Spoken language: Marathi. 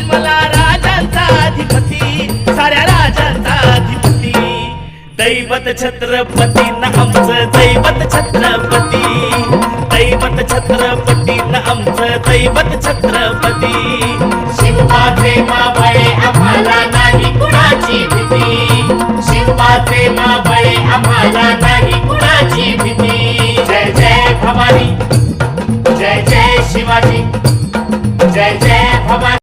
जन्मला राजांचा अधिपती, साऱ्या राजांचा अधिपती. दैवत छत्रपती न आमचं दैवत छत्रपती, दैवत छत्रपती न आमचं दैवत छत्रपती.